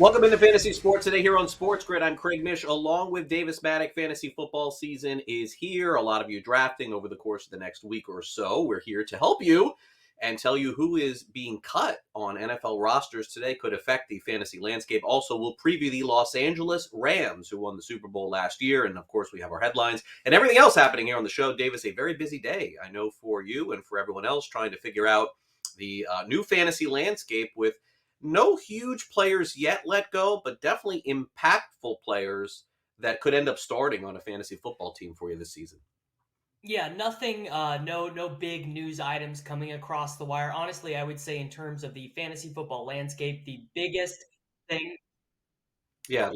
Welcome into Fantasy Sports today here on Sports Grid. I'm Craig Mish along with Davis Maddock. Fantasy football season is here. A lot of you drafting over the course of the next week or so. We're here to help you and tell you who is being cut on NFL rosters today could affect the fantasy landscape. Also, we'll preview the Los Angeles Rams, who won the Super Bowl last year. And of course, we have our headlines and everything else happening here on the show. Davis, a very busy day, I know, for you and for everyone else trying to figure out the new fantasy landscape with no huge players yet let go, but definitely impactful players that could end up starting on a fantasy football team for you this season. Yeah, nothing, no big news items coming across the wire. Honestly, I would say in terms of the fantasy football landscape, the biggest thing. Yeah,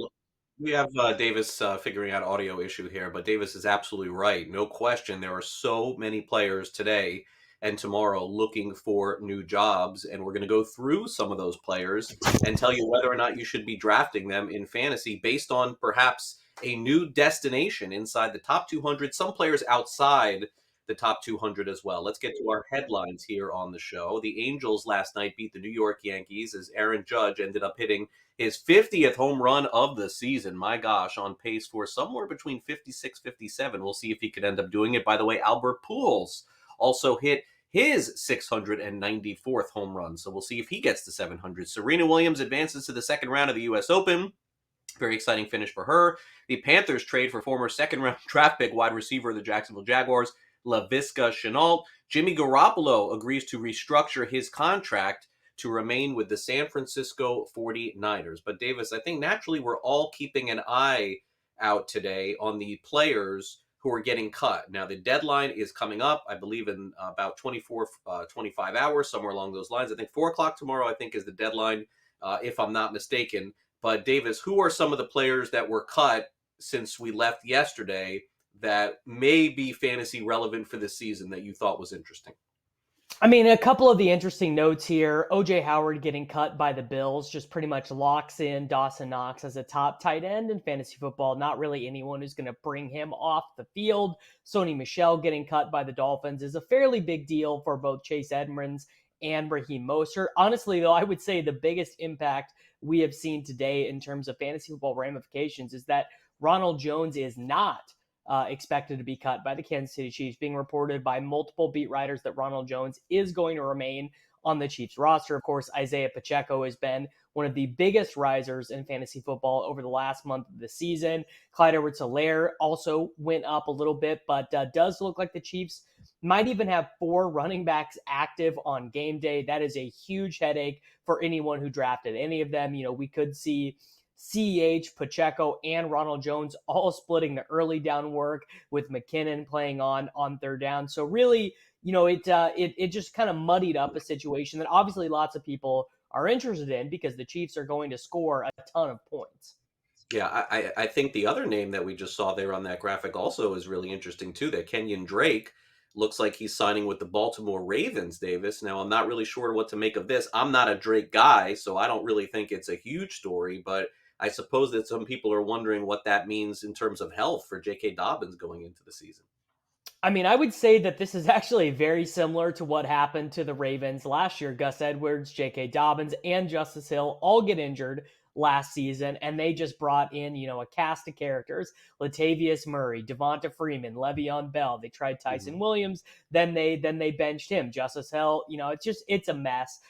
we have Davis figuring out audio issue here, but Davis is absolutely right. No question, there are so many players today and tomorrow looking for new jobs, and we're going to go through some of those players and tell you whether or not you should be drafting them in fantasy based on perhaps a new destination inside the top 200, some players outside the top 200 as well. Let's get to our headlines here on the show. The Angels last night beat the New York Yankees as Aaron Judge ended up hitting his 50th home run of the season. My gosh, on pace for somewhere between 56, 57. We'll see if he could end up doing it. By the way, Albert Pujols also hit his 694th home run. So we'll see if he gets to 700. Serena Williams advances to the second round of the U.S. Open. Very exciting finish for her. The Panthers trade for former second round draft pick wide receiver of the Jacksonville Jaguars, Laviska Shenault. Jimmy Garoppolo agrees to restructure his contract to remain with the San Francisco 49ers. But Davis, I think naturally we're all keeping an eye out today on the players who are getting cut. Now, the deadline is coming up, I believe, in about 24, 25 hours, somewhere along those lines. I think 4 o'clock tomorrow, I think, is the deadline, if I'm not mistaken. But Davis, who are some of the players that were cut since we left yesterday that may be fantasy relevant for this season that you thought was interesting? I mean, a couple of the interesting notes here. OJ Howard getting cut by the Bills just pretty much locks in Dawson Knox as a top tight end in fantasy football. Not really anyone who's going to bring him off the field. Sony Michel getting cut by the Dolphins is a fairly big deal for both Chase Edmonds and Raheem Mostert. Honestly, though, I would say the biggest impact we have seen today in terms of fantasy football ramifications is that Ronald Jones is not expected to be cut by the Kansas City Chiefs, being reported by multiple beat writers that Ronald Jones is going to remain on the Chiefs roster. Of course, Isaiah Pacheco has been one of the biggest risers in fantasy football over the last month of the season. Clyde Edwards-Helaire also went up a little bit, but does look like the Chiefs might even have 4 running backs active on game day. That is a huge headache for anyone who drafted any of them. We could see CEH, Pacheco, and Ronald Jones all splitting the early down work with McKinnon playing on third down. So really, it just kind of muddied up a situation that obviously lots of people are interested in because the Chiefs are going to score a ton of points. Yeah, I think the other name that we just saw there on that graphic also is really interesting too. That Kenyon Drake looks like he's signing with the Baltimore Ravens, Davis. Now, I'm not really sure what to make of this. I'm not a Drake guy, so I don't really think it's a huge story, but I suppose that some people are wondering what that means in terms of health for J.K. Dobbins going into the season. I mean, I would say that this is actually very similar to what happened to the Ravens last year. Gus Edwards, J.K. Dobbins, and Justice Hill all get injured last season, and they just brought in, a cast of characters: Latavius Murray, Devonta Freeman, Le'Veon Bell. They tried Tyson Mhm. Williams, then they benched him. Justice Hill, it's a mess.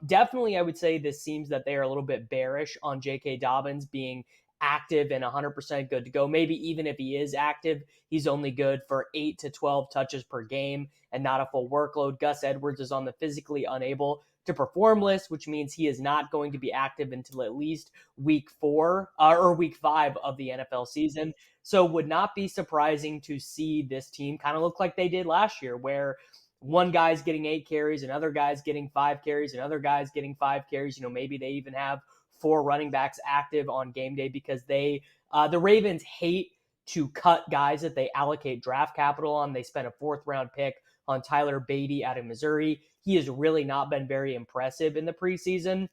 Definitely, I would say this seems that they are a little bit bearish on J.K. Dobbins being active and 100% good to go. Maybe even if he is active, he's only good for 8 to 12 touches per game and not a full workload. Gus Edwards is on the physically unable to perform list, which means he is not going to be active until at least week 4 or week 5 of the NFL season. So would not be surprising to see this team kind of look like they did last year, where one guy's getting 8 carries, another guy's getting 5 carries, another guy's getting 5 carries. Maybe they even have 4 running backs active on game day because the Ravens hate to cut guys that they allocate draft capital on. They spent a 4th round pick on Tyler Beatty out of Missouri. He has really not been very impressive in the preseason.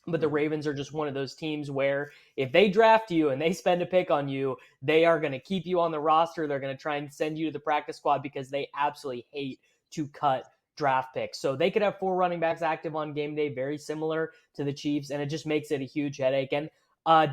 But the Mhm. Ravens are just one of those teams where if they draft you and they spend a pick on you, they are going to keep you on the roster. They're going to try and send you to the practice squad because they absolutely hate to cut draft picks. So they could have 4 running backs active on game day, very similar to the Chiefs, and it just makes it a huge headache. And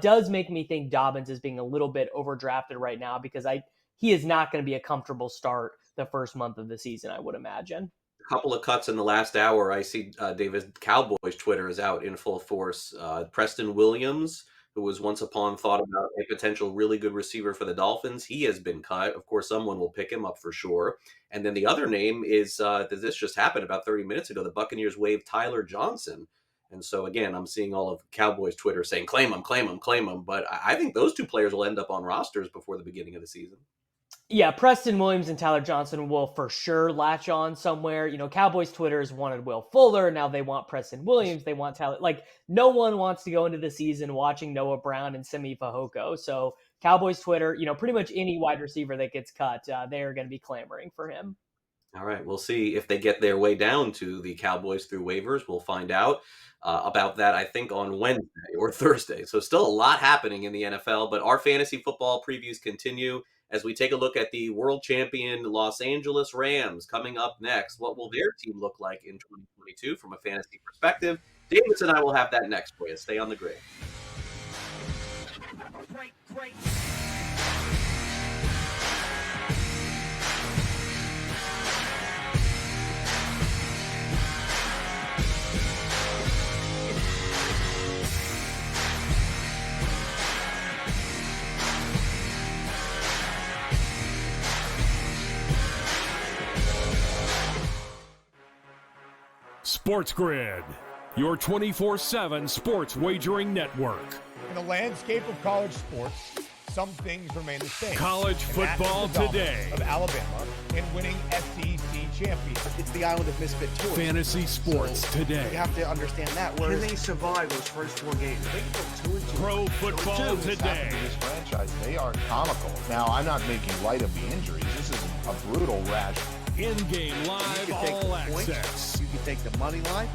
does make me think Dobbins is being a little bit overdrafted right now, because he is not going to be a comfortable start the first month of the season, I would imagine. A couple of cuts in the last hour. I see David Cowboys Twitter is out in full force. Preston Williams, who was once upon thought about a potential really good receiver for the Dolphins, he has been cut. Of course, someone will pick him up for sure. And then the other name is this just happened about 30 minutes ago. The Buccaneers waived Tyler Johnson. And so, again, I'm seeing all of Cowboys Twitter saying, claim him, claim him, claim him. But I think those 2 players will end up on rosters before the beginning of the season. Yeah, Preston Williams and Tyler Johnson will for sure latch on somewhere. Cowboys Twitter has wanted Will Fuller. Now they want Preston Williams. They want Tyler. Like, no one wants to go into the season watching Noah Brown and Simi Fehoko. So Cowboys Twitter, pretty much any wide receiver that gets cut, they are going to be clamoring for him. All right, we'll see if they get their way down to the Cowboys through waivers. We'll find out about that, I think, on Wednesday or Thursday. So still a lot happening in the NFL, but our fantasy football previews continue as we take a look at the world champion Los Angeles Rams coming up next. What will their team look like in 2022 from a fantasy perspective? Davis and I will have that next for you. Stay on the grid. Great. Sports Grid, your 24/7 sports wagering network. In the landscape of college sports, some things remain the same. College football today. Of Alabama in winning SEC championship. It's the island of misfit toys. Fantasy sports today. You have to understand that. Can they survive those first 4 games? They can go 2-2. Pro football today. This franchise, they are comical. Now, I'm not making light of the injuries. This is a brutal rash. In-game live, all access. You can take the money line.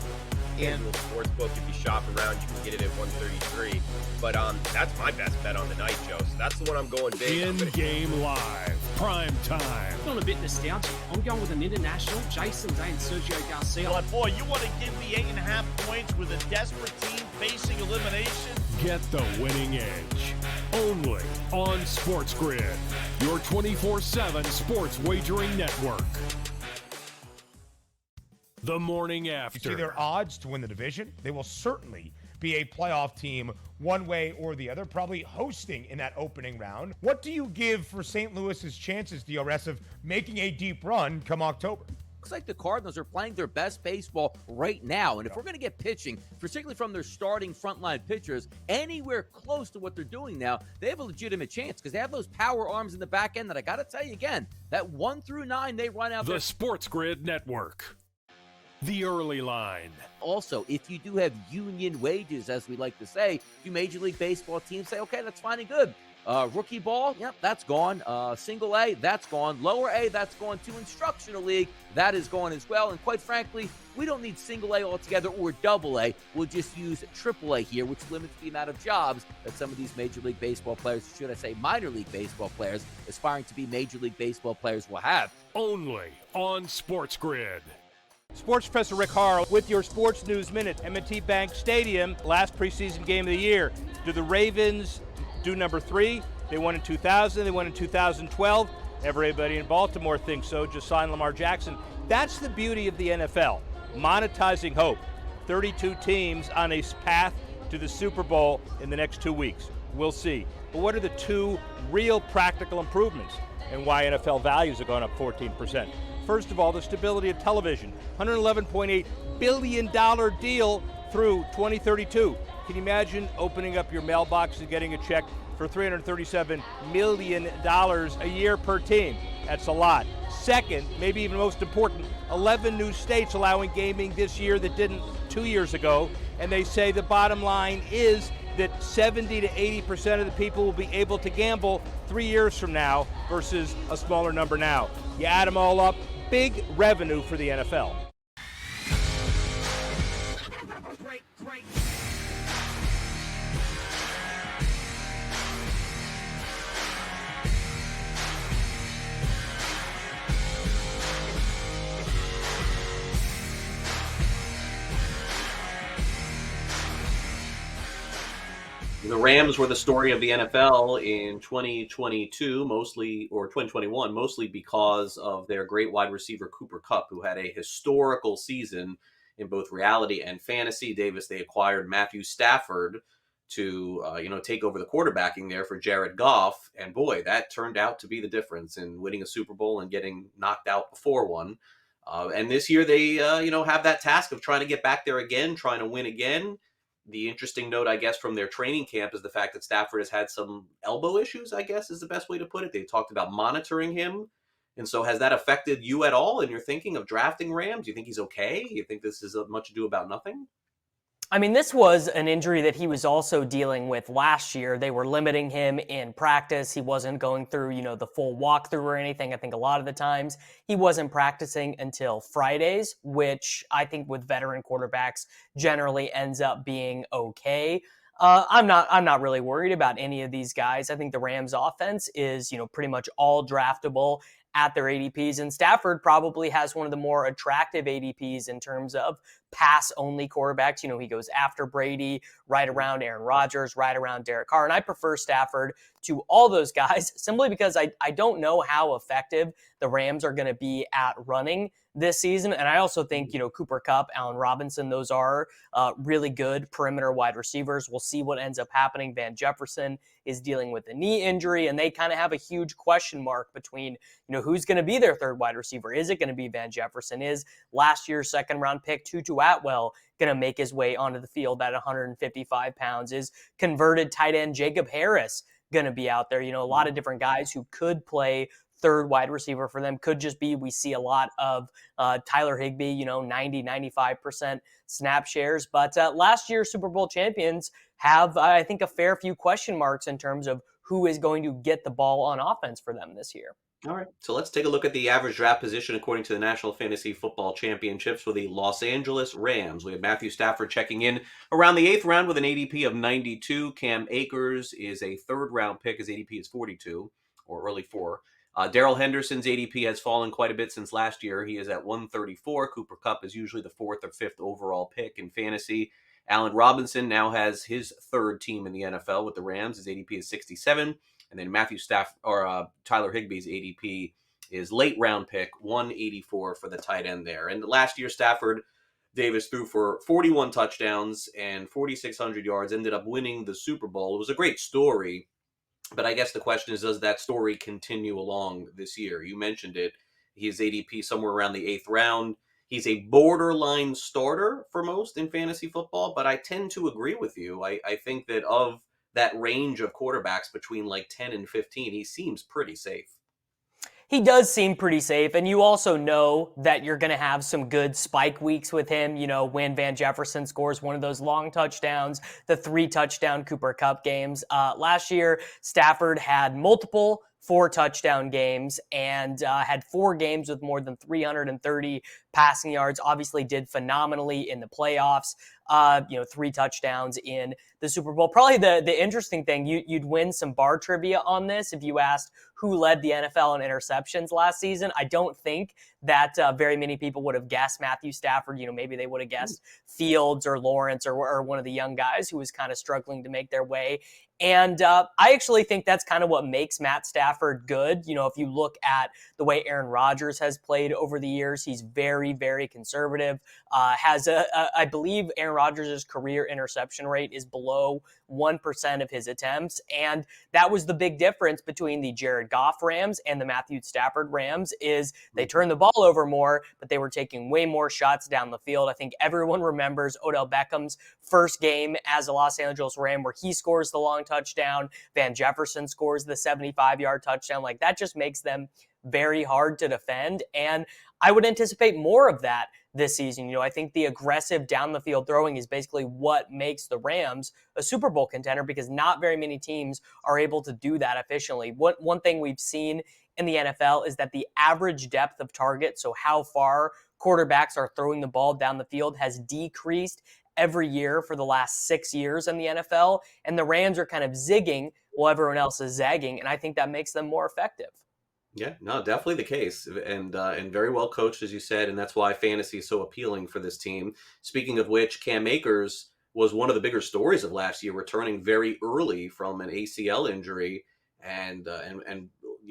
And the sports book, if you shop around, you can get it at 133. But that's my best bet on the night, Joe. So that's the one I'm going big. In-game live, prime time. I'm a bit nostalgic. I'm going with an international, Jason Day and Sergio Garcia. But boy, you want to give me 8.5 points with a desperate team facing elimination? Get the winning edge. Only on Sports Grid, your 24/7 sports wagering network. The morning after. You see their odds to win the division? They will certainly be a playoff team one way or the other, probably hosting in that opening round. What do you give for St. Louis's chances, DRS, of making a deep run come October? Looks like the Cardinals are playing their best baseball right now. And if we're going to get pitching, particularly from their starting frontline pitchers, anywhere close to what they're doing now, they have a legitimate chance because they have those power arms in the back end that I got to tell you again, that 1 through 9, they run out the there. Sports Grid Network. The early line. Also, if you do have union wages, as we like to say, do Major League Baseball teams say, okay, that's fine and good. Rookie ball, yep, that's gone. Single A, that's gone. Lower A, that's gone. To instructional league, that is gone as well. And quite frankly, we don't need single A altogether or double A. We'll just use triple A here, which limits the amount of jobs that some of these Major League Baseball players, should I say minor league baseball players, aspiring to be Major League Baseball players will have. Only on Sports Grid. Sports Professor Rick Harrell with your Sports News Minute. M&T Bank Stadium, last preseason game of the year. Do the Ravens do number 3? They won in 2000. They won in 2012. Everybody in Baltimore thinks so. Just signed Lamar Jackson. That's the beauty of the NFL, monetizing hope. 32 teams on a path to the Super Bowl in the next 2 weeks. We'll see. But what are the 2 real practical improvements and why NFL values are going up 14%? First of all, the stability of television. $111.8 billion deal through 2032. Can you imagine opening up your mailbox and getting a check for $337 million a year per team? That's a lot. Second, maybe even most important, 11 new states allowing gaming this year that didn't 2 years ago. And they say the bottom line is that 70 to 80% of the people will be able to gamble 3 years from now versus a smaller number now. You add them all up, big revenue for the NFL. Great. The Rams were the story of the NFL in 2022, mostly, or 2021, mostly because of their great wide receiver, Cooper Kupp, who had a historical season in both reality and fantasy. Davis, they acquired Matthew Stafford to, take over the quarterbacking there for Jared Goff. And boy, that turned out to be the difference in winning a Super Bowl and getting knocked out before one. And this year they, have that task of trying to get back there again, trying to win again. The interesting note, I guess, from their training camp is the fact that Stafford has had some elbow issues, I guess is the best way to put it. They talked about monitoring him. And so has that affected you at all in your thinking of drafting Rams? Do you think he's okay? You think this is much ado about nothing? I mean, this was an injury that he was also dealing with last year. They were limiting him in practice. He wasn't going through, the full walkthrough or anything. I think a lot of the times he wasn't practicing until Fridays, which I think with veteran quarterbacks generally ends up being okay. I'm not really worried about any of these guys. I think the Rams offense is, pretty much all draftable at their ADPs, and Stafford probably has one of the more attractive ADPs in terms of pass-only quarterbacks. He goes after Brady, right around Aaron Rodgers, right around Derek Carr, and I prefer Stafford to all those guys simply because I don't know how effective the Rams are going to be at running this season, and I also think, Cooper Kupp, Allen Robinson, those are really good perimeter wide receivers. We'll see what ends up happening. Van Jefferson is dealing with a knee injury, and they kind of have a huge question mark between, who's going to be their third wide receiver. Is it going to be Van Jefferson? Is last year's second-round pick Tutu Atwell going to make his way onto the field at 155 pounds? Is converted tight end Jacob Harris going to be out there? A lot of different guys who could play third wide receiver for them. Could just be we see a lot of Tyler Higbee, 90-95% snap shares. But last year's Super Bowl champions have, I think, a fair few question marks in terms of who is going to get the ball on offense for them this year. All right, so let's take a look at the average draft position according to the National Fantasy Football Championships for the Los Angeles Rams. We have Matthew Stafford checking in around the 8th round with an ADP of 92. Cam Akers is a third-round pick. His ADP is 42, or early 4. Darrell Henderson's ADP has fallen quite a bit since last year. He is at 134. Cooper Kupp is usually the 4th or 5th overall pick in fantasy. Allen Robinson now has his third team in the NFL with the Rams. His ADP is 67. And then Tyler Higbee's ADP is late round pick, 184 for the tight end there. And last year, Stafford Davis threw for 41 touchdowns and 4,600 yards, ended up winning the Super Bowl. It was a great story, but I guess the question is, does that story continue along this year? You mentioned it. His ADP somewhere around the 8th round. He's a borderline starter for most in fantasy football, but I tend to agree with you. I think that of that range of quarterbacks between like 10 and 15, he seems pretty safe. He does seem pretty safe, and you also know that you're going to have some good spike weeks with him, when Van Jefferson scores one of those long touchdowns, the 3-touchdown Cooper Kupp games. Last year, Stafford had multiple 4-touchdown games and had 4 games with more than 330 passing yards, obviously did phenomenally in the playoffs, 3 touchdowns in the Super Bowl. Probably the interesting thing, you'd win some bar trivia on this if you asked who led the NFL in interceptions last season. I don't think that very many people would have guessed Matthew Stafford. Maybe they would have guessed Fields or Lawrence or one of the young guys who was kind of struggling to make their way. And I actually think that's kind of what makes Matt Stafford good. If you look at the way Aaron Rodgers has played over the years, he's very, very conservative. I believe Aaron Rodgers' career interception rate is below 1% of his attempts. And that was the big difference between the Jared Goff Rams and the Matthew Stafford Rams is they turned the ball over more, but they were taking way more shots down the field. I think everyone remembers Odell Beckham's first game as a Los Angeles Ram where he scores the long touchdown. Van Jefferson scores the 75-yard touchdown. Like that just makes them very hard to defend. And I would anticipate more of that this season. I think the aggressive down the field throwing is basically what makes the Rams a Super Bowl contender because not very many teams are able to do that efficiently. One thing we've seen in the NFL is that the average depth of target, so how far quarterbacks are throwing the ball down the field, has decreased every year for the last 6 years in the NFL. And the Rams are kind of zigging while everyone else is zagging. And I think that makes them more effective. Yeah, no, definitely the case, and very well coached, as you said, and that's why fantasy is so appealing for this team. Speaking of which, Cam Akers was one of the bigger stories of last year, returning very early from an ACL injury, and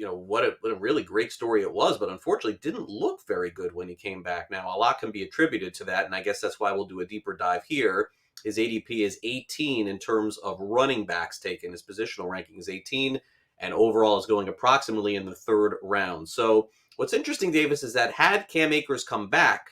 what a really great story it was, but unfortunately didn't look very good when he came back. Now, a lot can be attributed to that, and I guess that's why we'll do a deeper dive here. His ADP is 18 in terms of running backs taken. His positional ranking is 18, and overall is going approximately in the 3rd round. So what's interesting, Davis, is that had Cam Akers come back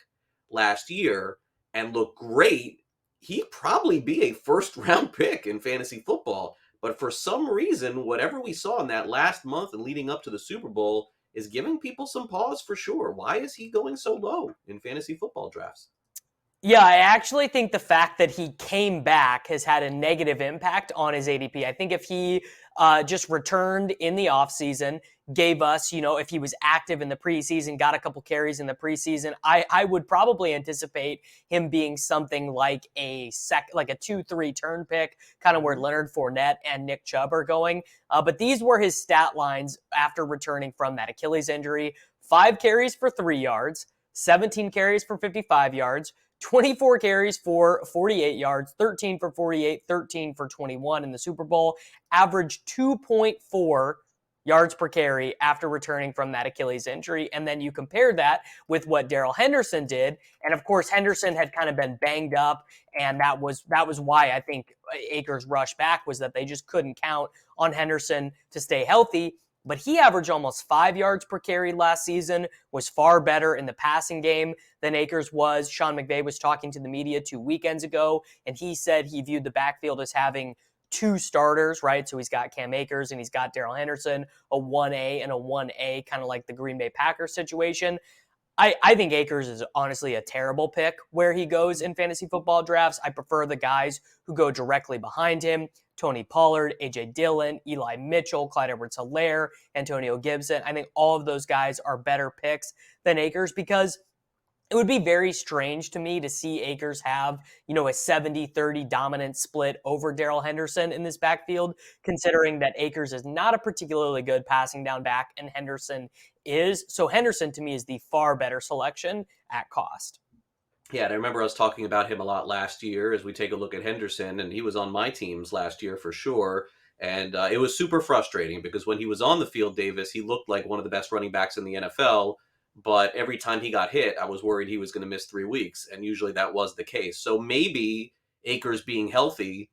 last year and look great, he'd probably be a 1st-round pick in fantasy football. But for some reason, whatever we saw in that last month and leading up to the Super Bowl is giving people some pause for sure. Why is he going so low in fantasy football drafts? Yeah, I actually think the fact that he came back has had a negative impact on his ADP. I think if he just returned in the offseason, gave us, if he was active in the preseason, got a couple carries in the preseason, I would probably anticipate him being something like a 2-3 turn pick, kind of where Leonard Fournette and Nick Chubb are going. But these were his stat lines after returning from that Achilles injury: 5 carries for 3 yards, 17 carries for 55 yards, 24 carries for 48 yards, 13 for 48, 13 for 21 in the Super Bowl, averaged 2.4 yards per carry after returning from that Achilles injury. And then you compare that with what Darrell Henderson did. And of course, Henderson had kind of been banged up. And that was why I think Akers rushed back, was that they just couldn't count on Henderson to stay healthy. But he averaged almost 5 yards per carry last season, was far better in the passing game than Akers was. Sean McVay was talking to the media 2 weekends ago, and he said he viewed the backfield as having 2 starters, right? So he's got Cam Akers and he's got Darrell Henderson, a 1A and a 1A, kind of like the Green Bay Packers situation. I think Akers is honestly a terrible pick where he goes in fantasy football drafts. I prefer the guys who go directly behind him: Tony Pollard, A.J. Dillon, Eli Mitchell, Clyde Edwards-Helaire, Antonio Gibson. I think all of those guys are better picks than Akers, because it would be very strange to me to see Akers have, a 70-30 dominant split over Darrell Henderson in this backfield, considering that Akers is not a particularly good passing down back and Henderson is. So Henderson to me is the far better selection at cost. Yeah, and I remember us talking about him a lot last year as we take a look at Henderson, and he was on my teams last year for sure. And it was super frustrating because when he was on the field, Davis, he looked like one of the best running backs in the NFL. But every time he got hit, I was worried he was going to miss 3 weeks. And usually that was the case. So maybe Akers being healthy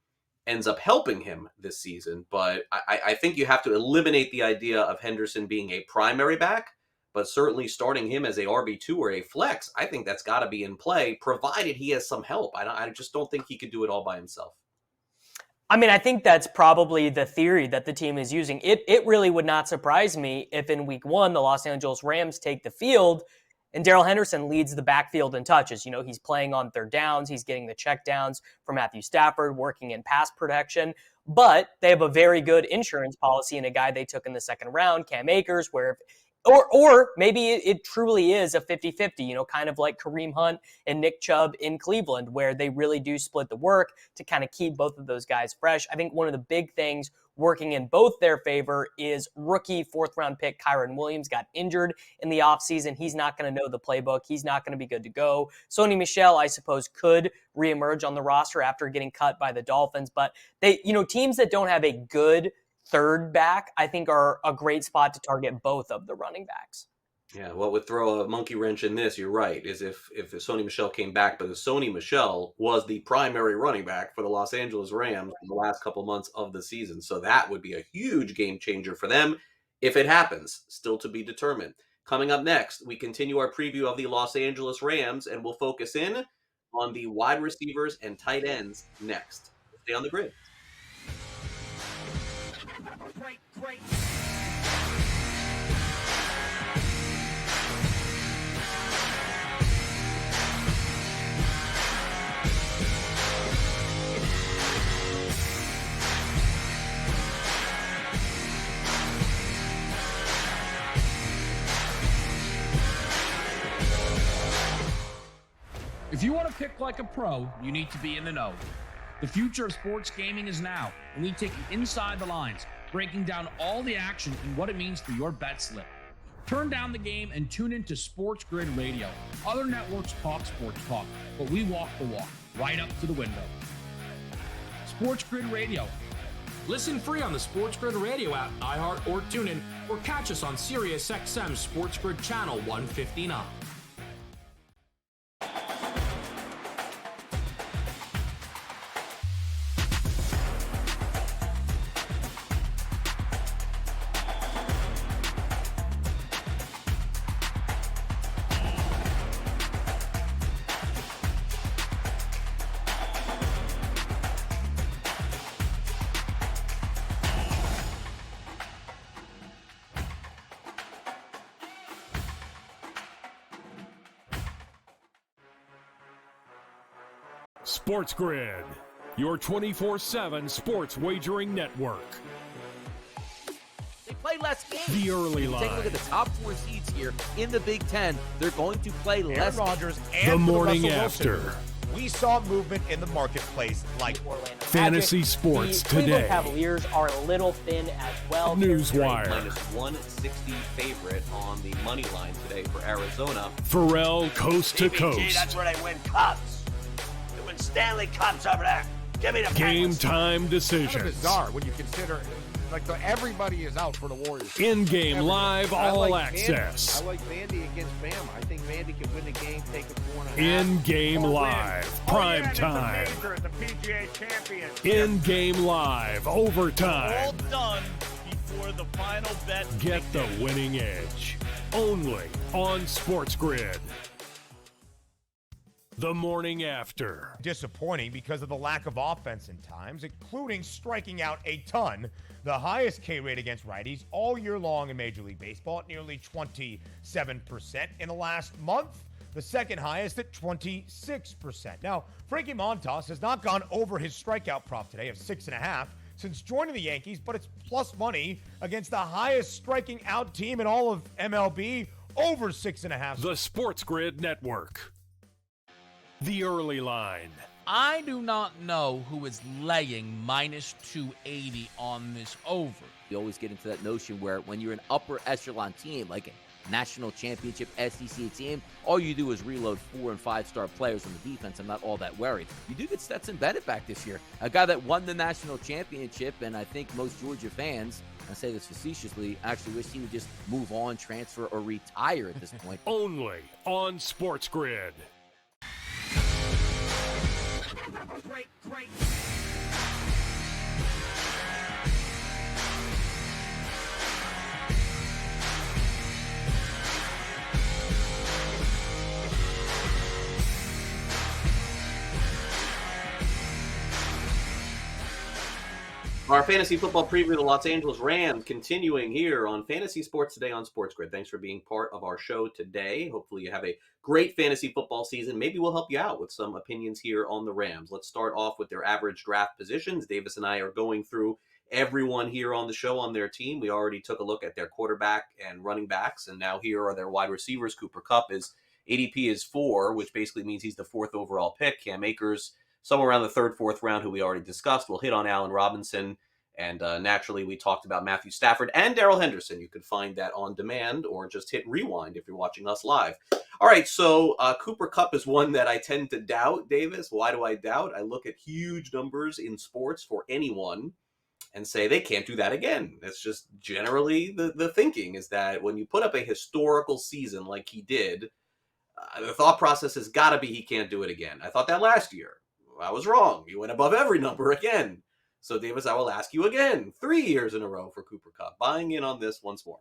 ends up helping him this season. But I think you have to eliminate the idea of Henderson being a primary back. But certainly starting him as a RB2 or a flex, I think that's got to be in play, provided he has some help. I just don't think he could do it all by himself. I mean, I think that's probably the theory that the team is using. It really would not surprise me if in week 1, the Los Angeles Rams take the field and Darrell Henderson leads the backfield in touches. He's playing on 3rd downs. He's getting the check downs from Matthew Stafford, working in pass protection. But they have a very good insurance policy in a guy they took in the 2nd round, Cam Akers, where Or maybe it truly is a 50-50, kind of like Kareem Hunt and Nick Chubb in Cleveland, where they really do split the work to kind of keep both of those guys fresh. I think one of the big things working in both their favor is rookie 4th-round pick Kyren Williams got injured in the offseason. He's not going to know the playbook. He's not going to be good to go. Sony Michel, I suppose, could reemerge on the roster after getting cut by the Dolphins. But they, teams that don't have a good 3rd back, I think, are a great spot to target both of the running backs. Yeah, what would throw a monkey wrench in this, you're right, is if Sony Michel came back, but Sony Michel was the primary running back for the Los Angeles Rams in the last couple months of the season. So that would be a huge game changer for them if it happens, still to be determined. Coming up next, we continue our preview of the Los Angeles Rams, and we'll focus in on the wide receivers and tight ends next. Stay on the grid. Great. If you want to pick like a pro, you need to be in the know. The future of sports gaming is now, and we take you inside the lines, breaking down all the action and what it means for your bet slip. Turn down the game and tune into Sports Grid Radio. Other networks talk sports talk, but we walk the walk, right up to the window. Sports Grid Radio. Listen free on the Sports Grid Radio app, iHeart, or TuneIn, or catch us on Sirius XM Sports Grid Channel 159. Sports Grid, your 24/7 sports wagering network. They play less games. The early line. Take a look at the top 4 seeds here in the Big Ten. They're going to play Aaron less. Rodgers and The for morning Russell Wilson, after. we saw movement in the marketplace like Fantasy sports the Cleveland today. Cavaliers are a little thin as well. Newswire. Minus 160 favorite on the money line today for Arizona. Pharrell coast to PBG, coast. that's where they win cups. They win Stanley Cups over there. Give me the Game Penguins. time Kind of decisions. bizarre when you consider, everybody is out for the Warriors. In-game live I all like access. Vandy. I like Vandy against Bama. I think Vandy can win the game, take a 4.5. In-game Or win. live. Oh, Prime yeah, it's a time. major at the PGA Championship. In-game live. All Overtime. done before the final bet. Get the winning edge. Only on Sports Grid. The morning after. disappointing because of the lack of offense in times, including striking out a ton. The highest K rate against righties all year long in Major League Baseball at nearly 27%. In the last month, the second highest at 26%. Now, Frankie Montas has not gone over his strikeout prop today of 6.5 since joining the Yankees, but it's plus money against the highest striking out team in all of MLB, over 6.5. The Sports Grid Network. The early line. I do not know who is laying minus 280 on this over. You always get into that notion where when you're an upper echelon team, like a national championship SEC team, all you do is reload 4- and 5-star players on the defense. I'm not all that worried. You do get Stetson Bennett back this year, a guy that won the national championship, and I think most Georgia fans, I say this facetiously, actually wish he would just move on, transfer, or retire at this point. Only on Sports Grid. Great. Our fantasy football preview of the Los Angeles Rams continuing here on Fantasy Sports Today on Sports Grid. Thanks for being part of our show today. Hopefully you have a great fantasy football season. Maybe we'll help you out with some opinions here on the Rams. Let's start off with their average draft positions. Davis and I are going through everyone here on the show on their team. We already took a look at their quarterback and running backs, and now here are their wide receivers. Cooper Kupp is ADP is 4, which basically means he's the 4th overall pick. Cam Akers, somewhere around the 3rd, 4th round, who we already discussed. We'll hit on Allen Robinson. And naturally, we talked about Matthew Stafford and Darrell Henderson. You can find that on demand or just hit rewind if you're watching us live. All right, so Cooper Kupp is one that I tend to doubt, Davis. Why do I doubt? I look at huge numbers in sports for anyone and say they can't do that again. That's just generally the thinking, is that when you put up a historical season like he did, the thought process has got to be he can't do it again. I thought that last year. I was wrong. He went above every number again. So, Davis, I will ask you again, 3 years in a row for Cooper Kupp. Buying in on this once more.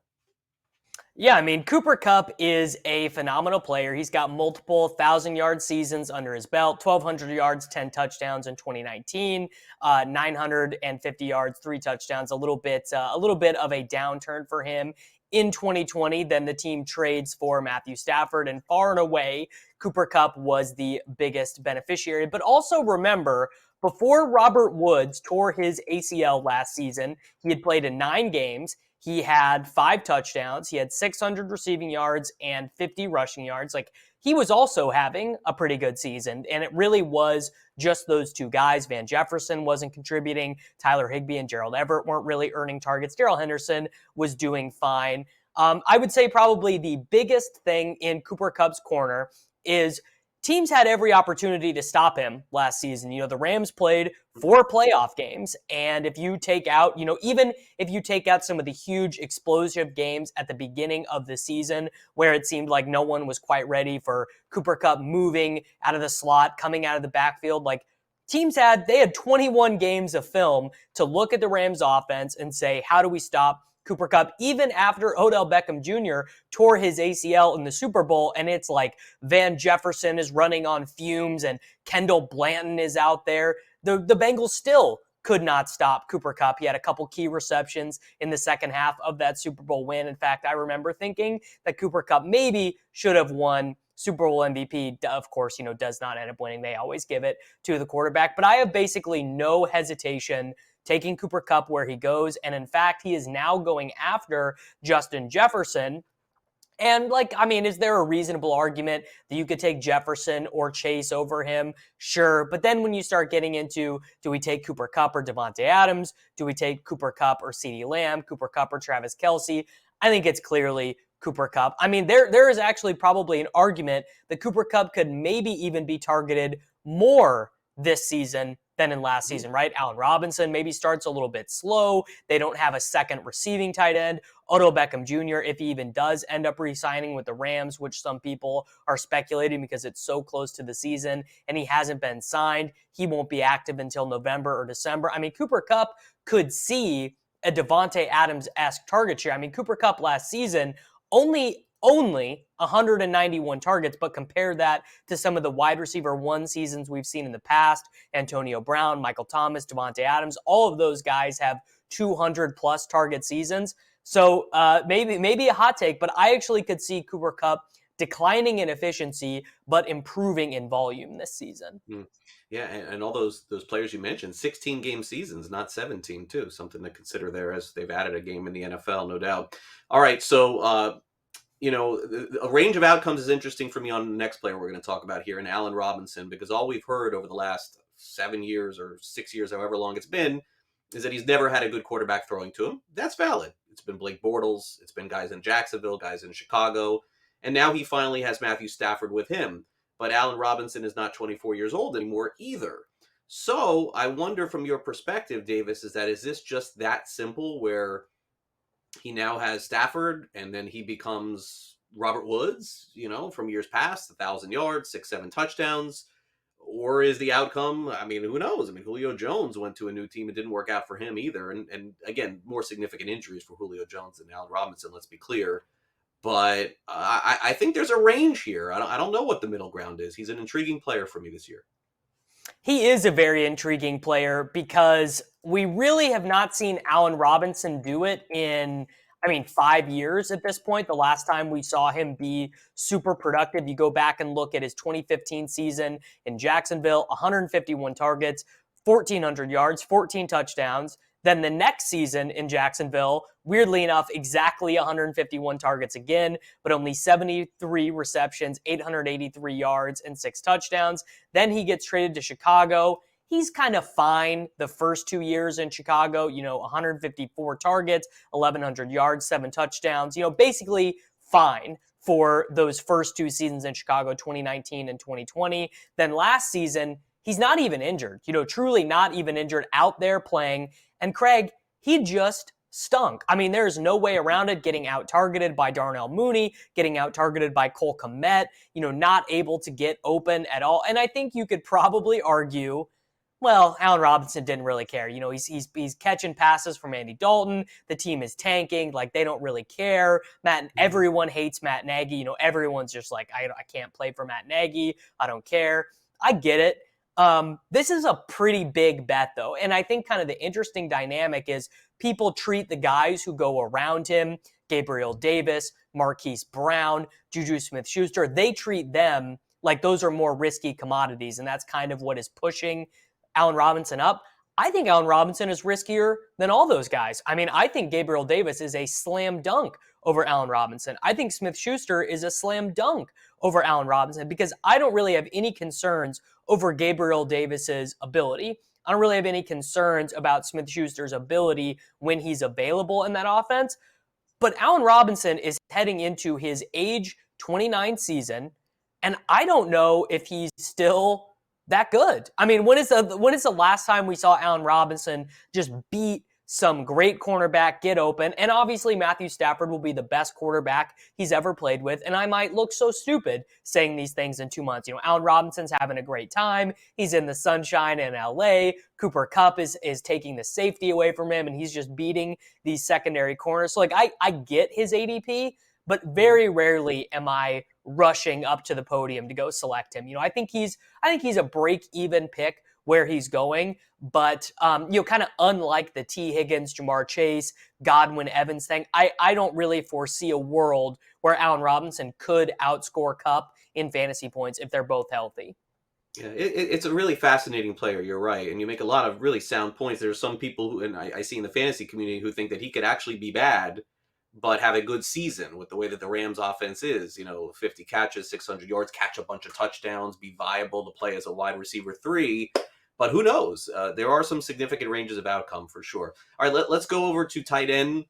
Yeah, I mean, Cooper Kupp is a phenomenal player. He's got multiple 1,000-yard seasons under his belt, 1,200 yards, 10 touchdowns in 2019, 950 yards, 3 touchdowns, a little bit of a downturn for him in 2020. Then the team trades for Matthew Stafford, and far and away, Cooper Kupp was the biggest beneficiary. But also remember, before Robert Woods tore his ACL last season, he had played in 9 games. He had 5 touchdowns. He had 600 receiving yards and 50 rushing yards. Like, he was also having a pretty good season, and it really was just those 2 guys. Van Jefferson wasn't contributing. Tyler Higbee and Gerald Everett weren't really earning targets. Darrell Henderson was doing fine. I would say probably the biggest thing in Cooper Kupp's corner is teams had every opportunity to stop him last season. The Rams played 4 playoff games. And if you take out, even if you take out some of the huge explosive games at the beginning of the season where it seemed like no one was quite ready for Cooper Kupp moving out of the slot, coming out of the backfield, like they had 21 games of film to look at the Rams offense and say, how do we stop Cooper Kupp, even after Odell Beckham Jr. tore his ACL in the Super Bowl, and it's like Van Jefferson is running on fumes and Kendall Blanton is out there. The Bengals still could not stop Cooper Kupp. He had a couple key receptions in the second half of that Super Bowl win. In fact, I remember thinking that Cooper Kupp maybe should have won Super Bowl MVP. Of course, does not end up winning. They always give it to the quarterback. But I have basically no hesitation taking Cooper Kupp where he goes. And in fact, he is now going after Justin Jefferson. And is there a reasonable argument that you could take Jefferson or Chase over him? Sure. But then when you start getting into, do we take Cooper Kupp or Devontae Adams? Do we take Cooper Kupp or CeeDee Lamb? Cooper Kupp or Travis Kelce? I think it's clearly Cooper Kupp. There is actually probably an argument that Cooper Kupp could maybe even be targeted more this season than in last season, right? Allen Robinson maybe starts a little bit slow. They don't have a second receiving tight end. Odell Beckham Jr., if he even does end up re-signing with the Rams, which some people are speculating because it's so close to the season and he hasn't been signed, he won't be active until November or December. Cooper Kupp could see a Devontae Adams-esque target share. Cooper Kupp last season only 191 targets, but compare that to some of the wide receiver 1 seasons we've seen in the past. Antonio Brown, Michael Thomas, Devontae Adams, all of those guys have 200 plus target seasons. So maybe a hot take, but I actually could see Cooper Kupp declining in efficiency, but improving in volume this season. Yeah, and all those players you mentioned, 16 game seasons, not 17 too. Something to consider there as they've added a game in the NFL, no doubt. All right, so a range of outcomes is interesting for me on the next player we're going to talk about here, in Allen Robinson, because all we've heard over the last 7 years or 6 years, however long it's been, is that he's never had a good quarterback throwing to him. That's valid. It's been Blake Bortles, it's been guys in Jacksonville, guys in Chicago, and now he finally has Matthew Stafford with him. But Allen Robinson is not 24 years old anymore either. So I wonder, from your perspective, Davis, is this just that simple where he now has Stafford and then he becomes Robert Woods, from years past, 1,000 yards, 6-7 touchdowns? Or is the outcome, who knows? Julio Jones went to a new team. It didn't work out for him either. And again, more significant injuries for Julio Jones than Allen Robinson, let's be clear. But I think there's a range here. I don't know what the middle ground is. He's an intriguing player for me this year. He is a very intriguing player because we really have not seen Allen Robinson do it in, 5 years at this point. The last time we saw him be super productive, you go back and look at his 2015 season in Jacksonville, 151 targets, 1,400 yards, 14 touchdowns. Then the next season in Jacksonville, weirdly enough, exactly 151 targets again, but only 73 receptions, 883 yards, and 6 touchdowns. Then he gets traded to Chicago. He's kind of fine the first 2 years in Chicago, 154 targets, 1,100 yards, 7 touchdowns, basically fine for those first 2 seasons in Chicago, 2019 and 2020. Then last season, he's not even injured, truly not even injured, out there playing. And Craig, he just stunk. There's no way around it, getting out-targeted by Darnell Mooney, getting out-targeted by Cole Kmet, not able to get open at all. And I think you could probably argue, well, Allen Robinson didn't really care. He's catching passes from Andy Dalton. The team is tanking. They don't really care. Everyone hates Matt Nagy. Everyone's just like, I can't play for Matt Nagy. I don't care. I get it. This is a pretty big bet, though. And I think kind of the interesting dynamic is people treat the guys who go around him, Gabriel Davis, Marquise Brown, Juju Smith-Schuster, they treat them like those are more risky commodities. And that's kind of what is pushing Allen Robinson up. I think Allen Robinson is riskier than all those guys. I think Gabriel Davis is a slam dunk over Allen Robinson. I think Smith-Schuster is a slam dunk over Allen Robinson because I don't really have any concerns over Gabriel Davis's ability. I don't really have any concerns about Smith-Schuster's ability when he's available in that offense. But Allen Robinson is heading into his age 29 season, And I don't know if he's still that good. I mean, when is the last time we saw Allen Robinson just beat some great cornerback, get open? And obviously Matthew Stafford will be the best quarterback he's ever played with. And I might look so stupid saying these things in 2 months. Allen Robinson's having a great time. He's in the sunshine in LA. Cooper Kupp is taking the safety away from him, and he's just beating these secondary corners. So I get his ADP, but very rarely am I rushing up to the podium to go select him. I think he's a break-even pick where he's going, but kind of unlike the T. Higgins, Jamar Chase, Godwin, Evans thing, I don't really foresee a world where Allen Robinson could outscore Kupp in fantasy points if they're both healthy. Yeah, it's a really fascinating player. You're right, and you make a lot of really sound points. There are some people who, and I see in the fantasy community, who think that he could actually be bad, but have a good season with the way that the Rams offense is, 50 catches, 600 yards, catch a bunch of touchdowns, be viable to play as a wide receiver 3. But who knows? There are some significant ranges of outcome for sure. All right, let's go over to tight end.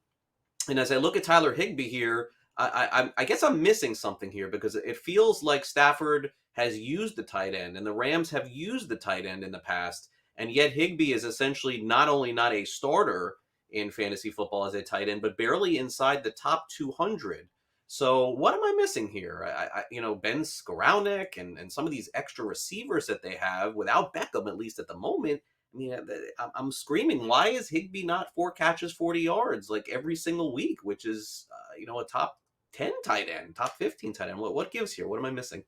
And as I look at Tyler Higbee here, I guess I'm missing something here, because it feels like Stafford has used the tight end and the Rams have used the tight end in the past. And yet Higbee is essentially not only not a starter in fantasy football as a tight end, but barely inside the top 200. So what am I missing here? Ben Skowronek and some of these extra receivers that they have without Beckham, at least at the moment. I mean, I'm screaming, why is Higbee not 4 catches, 40 yards like every single week, which is, a top 10 tight end, top 15 tight end? What gives here? What am I missing?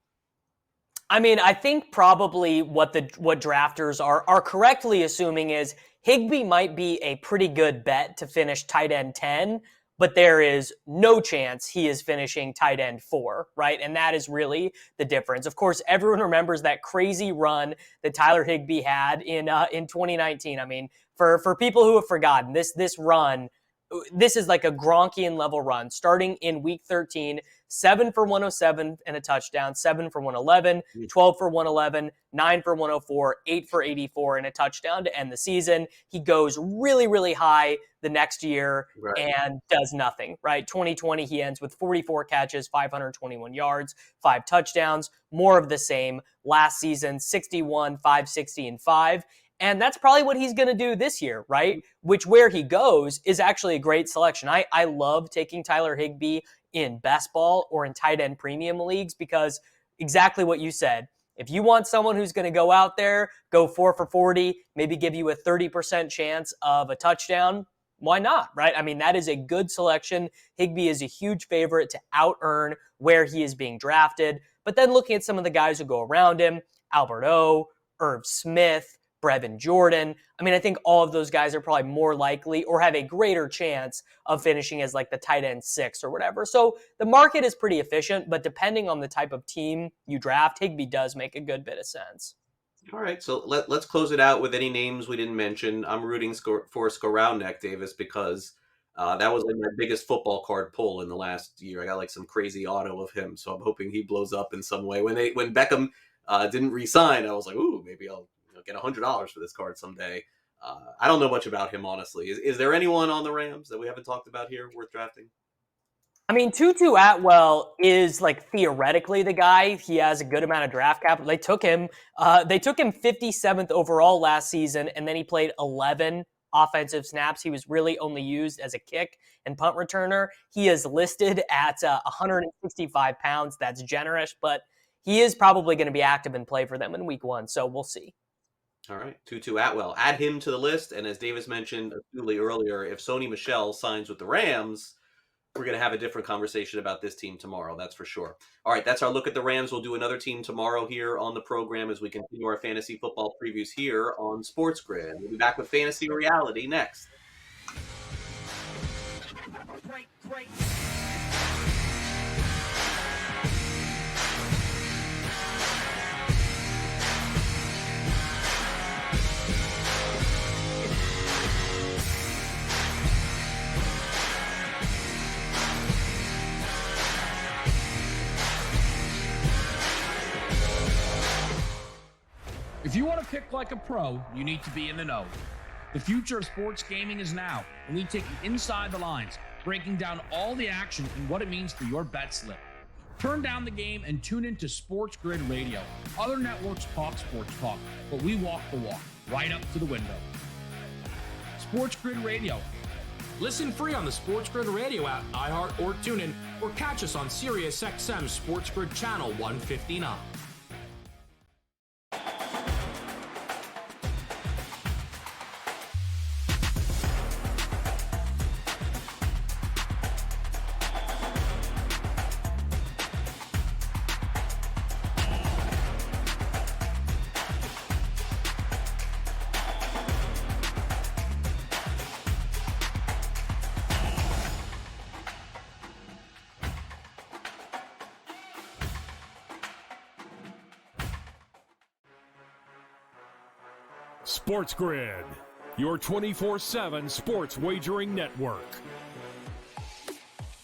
I mean, I think probably what drafters are correctly assuming is Higbee might be a pretty good bet to finish tight end 10, but there is no chance he is finishing tight end 4, right? And that is really the difference. Of course, everyone remembers that crazy run that Tyler Higbee had in 2019. I mean, for people who have forgotten, this run, this is like a Gronkian level run, starting in week 13, 7 for 107 and a touchdown, 7 for 111, 12 for 111, 9 for 104, 8 for 84 and a touchdown to end the season. He goes really, really high the next year and does nothing, right? 2020, he ends with 44 catches, 521 yards, 5 touchdowns, more of the same. Last season, 61, 560, and 5. And that's probably what he's going to do this year, right? Which, where he goes, is actually a great selection. I love taking Tyler Higbee in best ball or in tight end premium leagues, because exactly what you said. If you want someone who's going to go out there, go 4 for 40, maybe give you a 30% chance of a touchdown, why not, right? I mean, that is a good selection. Higbee is a huge favorite to out-earn where he is being drafted. But then looking at some of the guys who go around him, Albert O, Irv Smith, Brevin Jordan. I mean, I think all of those guys are probably more likely or have a greater chance of finishing as like the tight end 6 or whatever. So the market is pretty efficient, but depending on the type of team you draft, Higbee does make a good bit of sense. All right, so let's close it out with any names we didn't mention. I'm rooting for Skowronek, Davis, because that was like my biggest football card pull in the last year. I got like some crazy auto of him, so I'm hoping he blows up in some way. When Beckham didn't re-sign, I was like, ooh, maybe I'll get $100 for this card someday. I don't know much about him, honestly. Is there anyone on the Rams that we haven't talked about here worth drafting? I mean, Tutu Atwell is like theoretically the guy. He has a good amount of draft capital. They took him 57th overall last season, and then he played 11 offensive snaps. He was really only used as a kick and punt returner. He is listed at 165 pounds. That's generous, but he is probably going to be active in play for them in week 1, so we'll see. All right, Tutu Atwell. Add him to the list, and as Davis mentioned astutely earlier, if Sony Michel signs with the Rams, we're going to have a different conversation about this team tomorrow, that's for sure. All right, that's our look at the Rams. We'll do another team tomorrow here on the program as we continue our fantasy football previews here on Sports Grid. We'll be back with Fantasy Reality next. Great. If you want to pick like a pro, you need to be in the know. The future of sports gaming is now, and we take you inside the lines, breaking down all the action and what it means for your bet slip. Turn down the game and tune into Sports Grid Radio. Other networks talk sports talk, but we walk the walk, right up to the window. Sports Grid Radio. Listen free on the Sports Grid Radio app, iHeart or TuneIn, or catch us on Sirius XM Sports Grid Channel 159. Sports Grid, your 24/7 sports wagering network.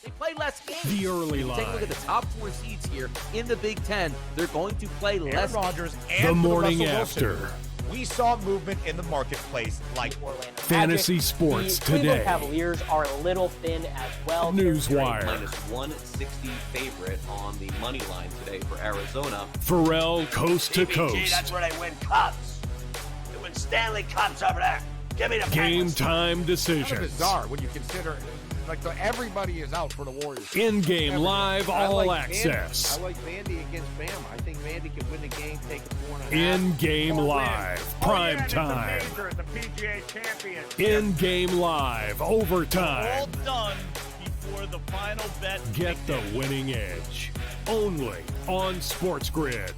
They play less games. The early Take a look line. at the top 4 seeds here in the Big Ten. They're going to play Aaron less. Rodgers and The morning Russell Wilson. after. We saw movement in the marketplace like Fantasy sports the Cleveland today. Cavaliers are a little thin as well. Newswire. Minus 160 favorite on the money line today for Arizona. Pharrell coast to TBG, coast. that's where they win cups. They win Stanley Cups over there. Give me the Game Penguins. time Kind of decisions. bizarre when you consider everybody is out for the Warriors. In-game live I all like access. Vandy. I like Vandy against Bama. I think Vandy can win the game, take a 4.5. In-game live. Prime time. The PGA champion. In-game live. All Overtime. done before the final bet. Get the winning edge. Only on Sports Grid.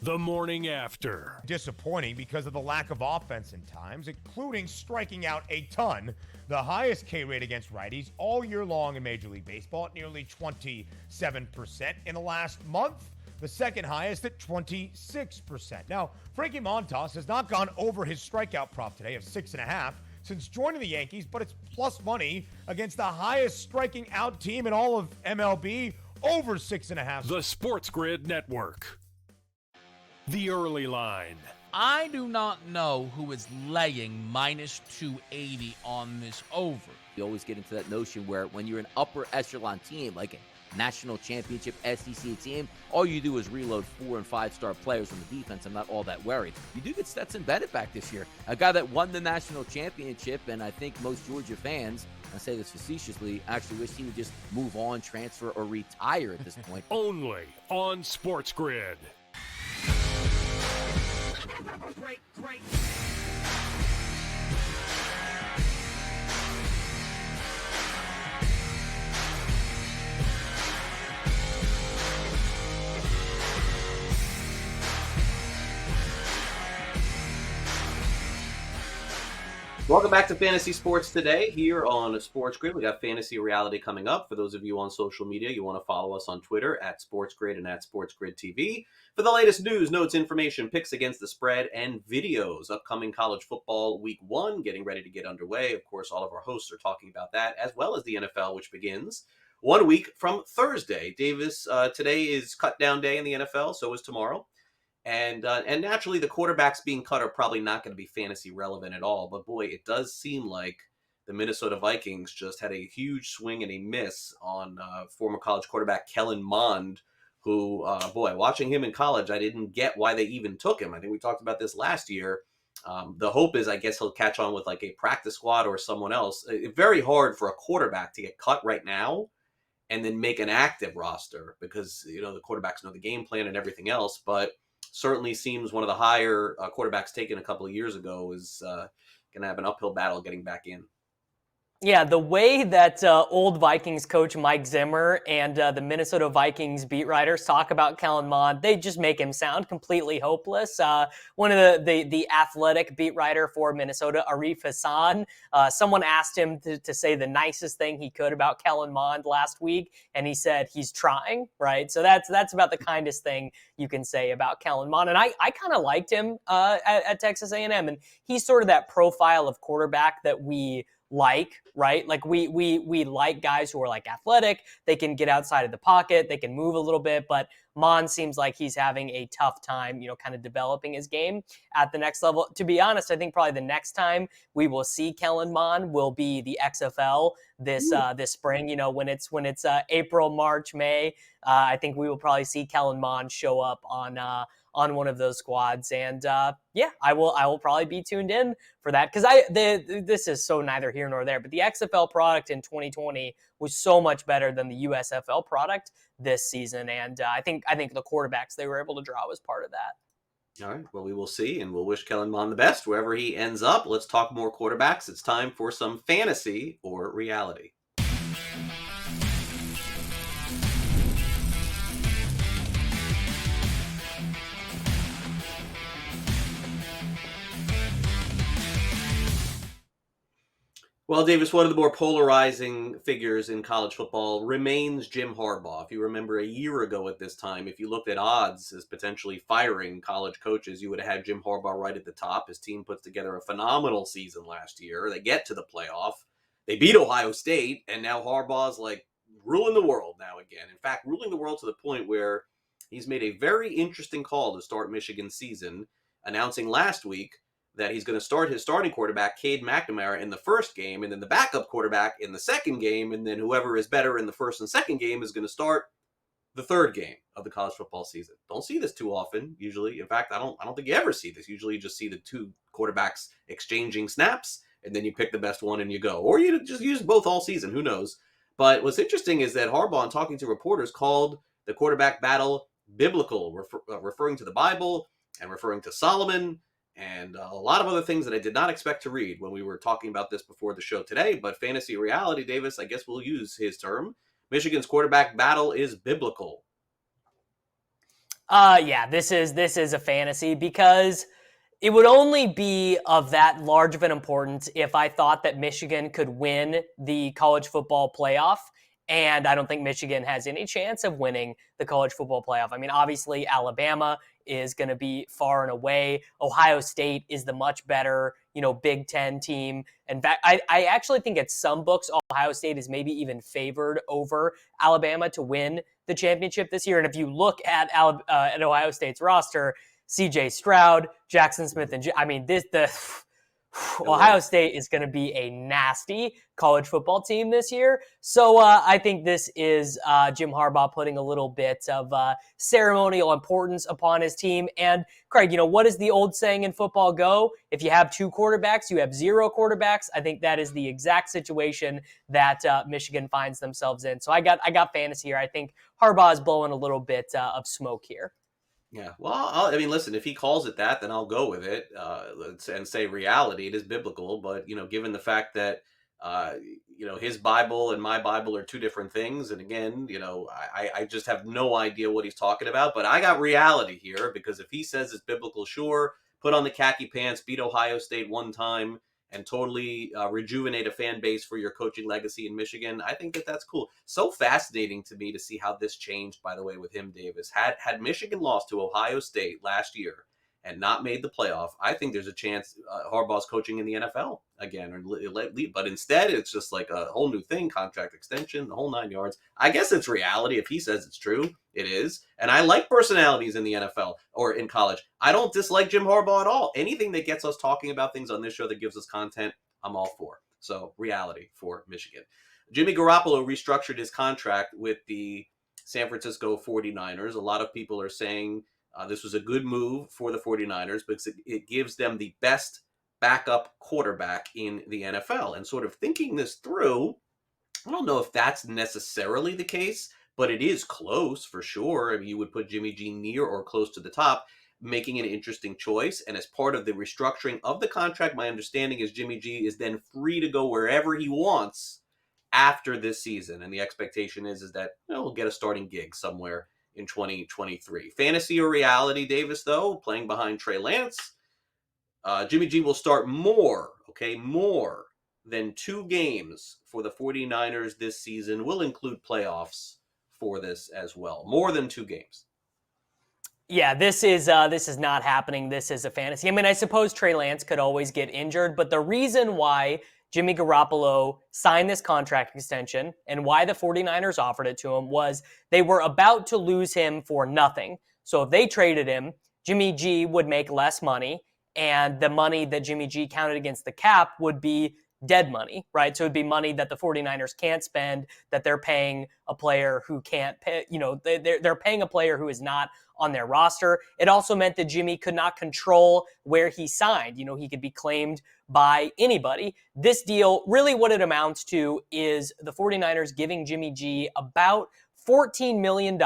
The morning after. disappointing because of the lack of offense in times, including striking out a ton. The highest K rate against righties all year long in Major League Baseball at nearly 27%. In the last month, the second highest at 26%. Now, Frankie Montas has not gone over his strikeout prop today of 6.5 since joining the Yankees, but it's plus money against the highest striking out team in all of MLB, over 6.5. The Sports Grid Network. The early line. I do not know who is laying minus 280 on this over. You always get into that notion where when you're an upper echelon team, like a national championship SEC team, all you do is reload 4- and 5-star players on the defense. I'm not all that worried. You do get Stetson Bennett back this year, a guy that won the national championship, and I think most Georgia fans, I say this facetiously, actually wish he would just move on, transfer, or retire at this point. Only on Sports Grid. Great, great. Welcome back to Fantasy Sports Today here on Sports Grid. We got Fantasy Reality coming up. For those of you on social media, you want to follow us on Twitter at Sports Grid and at Sports Grid TV for the latest news, notes, information, picks against the spread, and videos. Upcoming college football week 1 getting ready to get underway. Of course, all of our hosts are talking about that, as well as the NFL, which begins 1 week from Thursday. Davis, today is cut down day in the NFL, so is tomorrow. And naturally, the quarterbacks being cut are probably not going to be fantasy relevant at all. But boy, it does seem like the Minnesota Vikings just had a huge swing and a miss on former college quarterback Kellen Mond, who, boy, watching him in college, I didn't get why they even took him. I think we talked about this last year. The hope is, I guess, he'll catch on with like a practice squad or someone else. It's very hard for a quarterback to get cut right now and then make an active roster because, you know, the quarterbacks know the game plan and everything else. But certainly seems one of the higher quarterbacks taken a couple of years ago is going to have an uphill battle getting back in. Yeah, the way that old Vikings coach Mike Zimmer and the Minnesota Vikings beat writers talk about Kellen Mond, they just make him sound completely hopeless. One of the athletic beat writer for Minnesota, Arif Hassan, someone asked him to say the nicest thing he could about Kellen Mond last week, and he said he's trying, right? So that's about the kindest thing you can say about Kellen Mond. And I kind of liked him at Texas A&M, and he's sort of that profile of quarterback that we like, right? Like we like guys who are like athletic, they can get outside of the pocket, they can move a little bit, but Mond seems like he's having a tough time, kind of developing his game at the next level. To be honest, I think probably the next time we will see Kellen Mond will be the XFL this spring. When it's April, March, May, I think we will probably see Kellen Mond show up on one of those squads, and I will probably be tuned in for that, because this is so neither here nor there, but the XFL product in 2020 was so much better than the USFL product this season, and I think the quarterbacks they were able to draw was part of that. All right, well, we will see, and we'll wish Kellen Mond the best wherever he ends up. Let's talk more quarterbacks. It's time for some fantasy or reality. Well, Davis, one of the more polarizing figures in college football remains Jim Harbaugh. If you remember a year ago at this time, if you looked at odds as potentially firing college coaches, you would have had Jim Harbaugh right at the top. His team puts together a phenomenal season last year. They get to the playoff. They beat Ohio State, and now Harbaugh's like ruling the world now again. In fact, ruling the world to the point where he's made a very interesting call to start Michigan's season, announcing last week that he's going to start his starting quarterback, Cade McNamara, in the first game, and then the backup quarterback in the second game, and then whoever is better in the first and second game is going to start the third game of the college football season. Don't see this too often, usually. In fact, I don't think you ever see this. Usually you just see the two quarterbacks exchanging snaps, and then you pick the best one and you go. Or you just use both all season, who knows. But what's interesting is that Harbaugh, in talking to reporters, called the quarterback battle biblical, referring to the Bible and referring to Solomon, and a lot of other things that I did not expect to read when we were talking about this before the show today. But fantasy reality, Davis, I guess we'll use his term. Michigan's quarterback battle is biblical. This is a fantasy, because it would only be of that large of an importance if I thought that Michigan could win the college football playoff. And I don't think Michigan has any chance of winning the college football playoff. I mean, obviously, Alabama is going to be far and away. Ohio State is the much better, Big Ten team. In fact, I actually think at some books, Ohio State is maybe even favored over Alabama to win the championship this year. And if you look at Ohio State's roster, C.J. Stroud, Jackson Smith, and Ohio State is going to be a nasty college football team this year. So I think this is Jim Harbaugh putting a little bit of ceremonial importance upon his team. And Craig, what does the old saying in football go? If you have two quarterbacks, you have zero quarterbacks. I think that is the exact situation that Michigan finds themselves in. So I got fantasy here. I think Harbaugh is blowing a little bit of smoke here. Yeah, well, listen, if he calls it that, then I'll go with it and say reality. It is biblical, but, given the fact that, his Bible and my Bible are two different things. And again, I just have no idea what he's talking about, but I got reality here, because if he says it's biblical, sure, put on the khaki pants, beat Ohio State one time, and totally rejuvenate a fan base for your coaching legacy in Michigan. I think that's cool. So fascinating to me to see how this changed, by the way, with him, Davis. Had Michigan lost to Ohio State last year and not made the playoff, I think there's a chance Harbaugh's coaching in the NFL again. But instead, it's just like a whole new thing, contract extension, the whole 9 yards. I guess it's reality. If he says it's true, it is. And I like personalities in the NFL or in college. I don't dislike Jim Harbaugh at all. Anything that gets us talking about things on this show that gives us content, I'm all for. So reality for Michigan. Jimmy Garoppolo restructured his contract with the San Francisco 49ers. A lot of people are saying this was a good move for the 49ers because it gives them the best backup quarterback in the NFL. And sort of thinking this through, I don't know if that's necessarily the case, but it is close for sure. I mean, you would put Jimmy G near or close to the top, making an interesting choice. And as part of the restructuring of the contract, my understanding is Jimmy G is then free to go wherever he wants after this season. And the expectation is that he'll get a starting gig somewhere in 2023. Fantasy or reality, Davis, though, playing behind Trey Lance, Jimmy G will start more than 2 games for the 49ers this season. Will include playoffs for this as well. More than 2 games. Yeah, this is not happening. This is a fantasy. I mean, I suppose Trey Lance could always get injured, but the reason why Jimmy Garoppolo signed this contract extension, and why the 49ers offered it to him was they were about to lose him for nothing. So if they traded him, Jimmy G would make less money, and the money that Jimmy G counted against the cap would be dead money, right? So it'd be money that the 49ers can't spend, that they're paying a player who can't pay, they're paying a player who is not on their roster. It also meant that Jimmy could not control where he signed. He could be claimed by anybody. This deal, really what it amounts to is the 49ers giving Jimmy G about $14 million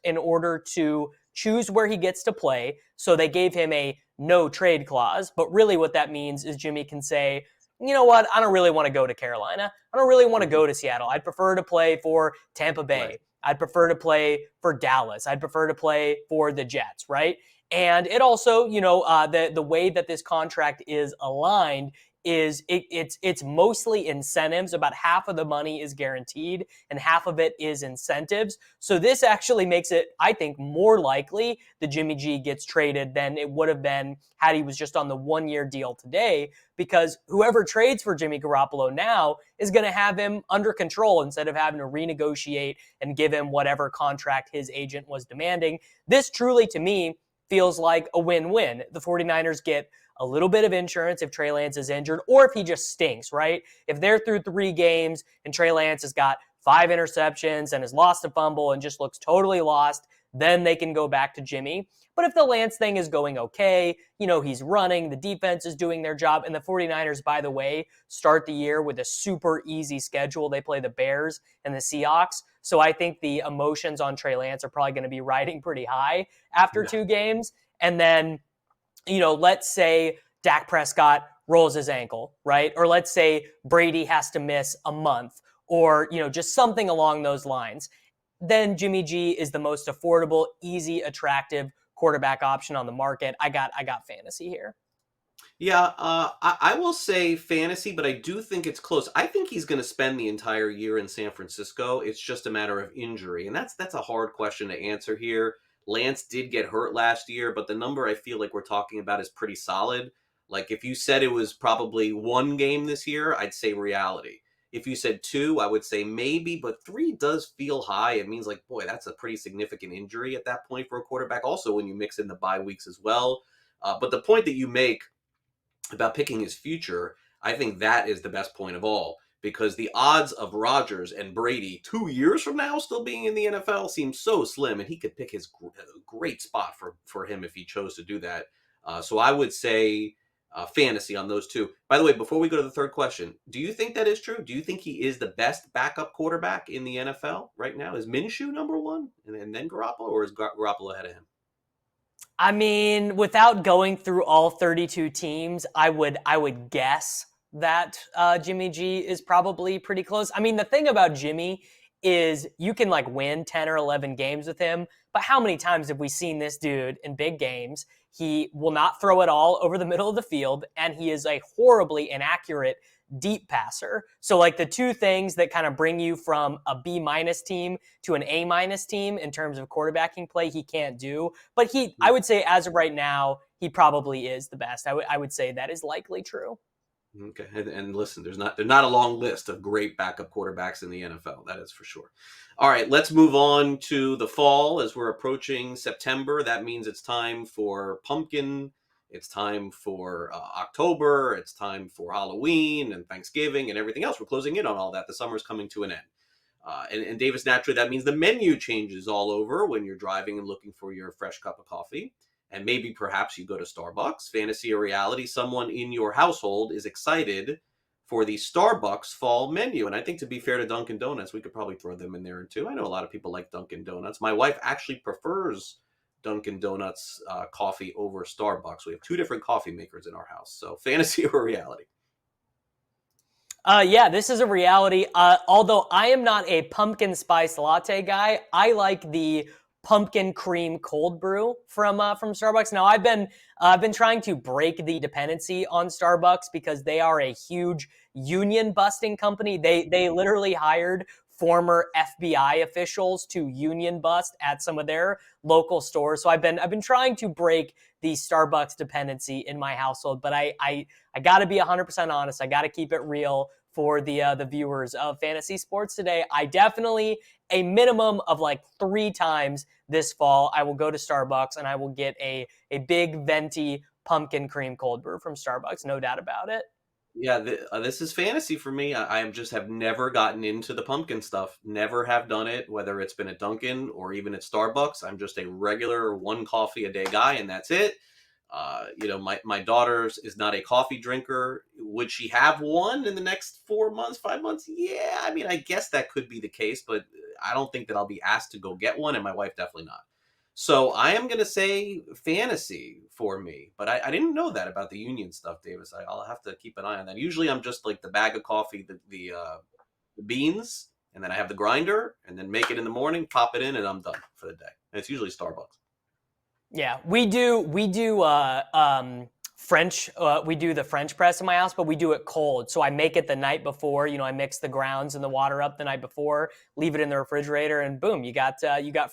in order to choose where he gets to play. So they gave him a no trade clause. But really what that means is Jimmy can say, you know what, I don't really want to go to Carolina. I don't really want to go to Seattle. I'd prefer to play for Tampa Bay. Right. I'd prefer to play for Dallas. I'd prefer to play for the Jets, right? And it also, the way that this contract is aligned is it's mostly incentives. About half of the money is guaranteed and half of it is incentives. So this actually makes it, I think, more likely that Jimmy G gets traded than it would have been had he was just on the 1-year deal today, because whoever trades for Jimmy Garoppolo now is going to have him under control instead of having to renegotiate and give him whatever contract his agent was demanding. This truly, to me, feels like a win-win. The 49ers get a little bit of insurance if Trey Lance is injured, or if he just stinks, right? If they're through 3 games and Trey Lance has got 5 interceptions and has lost a fumble and just looks totally lost, then they can go back to Jimmy. But if the Lance thing is going okay, he's running, the defense is doing their job, and the 49ers, by the way, start the year with a super easy schedule. They play the Bears and the Seahawks. So I think the emotions on Trey Lance are probably going to be riding pretty high after 2 games. And then, let's say Dak Prescott rolls his ankle, right? Or let's say Brady has to miss a month, or, just something along those lines. Then Jimmy G is the most affordable, easy, attractive quarterback option on the market. I got fantasy here. Yeah, I will say fantasy, but I do think it's close. I think he's going to spend the entire year in San Francisco. It's just a matter of injury, and that's a hard question to answer here. Lance did get hurt last year, but the number I feel like we're talking about is pretty solid. Like if you said it was probably 1 game this year, I'd say reality. If you said 2, I would say maybe, but 3 does feel high. It means like, boy, that's a pretty significant injury at that point for a quarterback. Also, when you mix in the bye weeks as well. But the point that you make about picking his future, I think that is the best point of all, because the odds of Rodgers and Brady 2 years from now still being in the NFL seem so slim, and he could pick his great spot for him if he chose to do that. So I would say fantasy on those 2. By the way, before we go to the third question, do you think that is true? Do you think he is the best backup quarterback in the NFL right now? Is Minshew number 1 and then Garoppolo, or is Garoppolo ahead of him? I mean, without going through all 32 teams, I would guess that Jimmy G is probably pretty close. I mean, the thing about Jimmy is you can win 10 or 11 games with him, but how many times have we seen this dude in big games? He will not throw it all over the middle of the field, and he is a horribly inaccurate deep passer. So the 2 things that kind of bring you from a B- team to an A- team in terms of quarterbacking play, he can't do. But I would say as of right now, he probably is the best. I would say that is likely true. Okay, and listen, there's not a long list of great backup quarterbacks in the NFL. That is for sure. All right, let's move on to the fall as we're approaching September. That means it's time for pumpkin. It's time for October. It's time for Halloween and Thanksgiving and everything else. We're closing in on all that. The summer's coming to an end. And Davis, naturally, that means the menu changes all over when you're driving and looking for your fresh cup of coffee. And maybe perhaps you go to Starbucks. Fantasy or reality, someone in your household is excited for the Starbucks fall menu. And I think, to be fair to Dunkin' Donuts, we could probably throw them in there too. I know a lot of people like Dunkin' Donuts. My wife actually prefers Dunkin' Donuts coffee over Starbucks. We have 2 different coffee makers in our house. So fantasy or reality? Yeah, this is a reality. Although I am not a pumpkin spice latte guy, I like the pumpkin cream cold brew from Starbucks. Now I've been trying to break the dependency on Starbucks because they are a huge union busting company. They literally hired former FBI officials to union bust at some of their local stores. So I've been trying to break the Starbucks dependency in my household, but I got to be 100% honest. I got to keep it real for the viewers of Fantasy Sports Today. I definitely, a minimum of like 3 times this fall, I will go to Starbucks and I will get a big venti pumpkin cream cold brew from Starbucks. No doubt about it. Yeah, this is fantasy for me. I just have never gotten into the pumpkin stuff. Never have done it, whether it's been at Dunkin' or even at Starbucks. I'm just a regular 1 coffee a day guy, and that's it. My daughter is not a coffee drinker. Would she have one in the next 4 months, 5 months? Yeah, I mean, I guess that could be the case, but I don't think that I'll be asked to go get one, and my wife definitely not. So I am going to say fantasy for me, but I didn't know that about the union stuff, Davis. I'll have to keep an eye on that. Usually I'm just like the bag of coffee, the beans, and then I have the grinder, and then make it in the morning, pop it in, and I'm done for the day. And it's usually Starbucks. Yeah, we do French. We do the French press in my house, but we do it cold. So I make it the night before. I mix the grounds and the water up the night before, leave it in the refrigerator, and boom, you got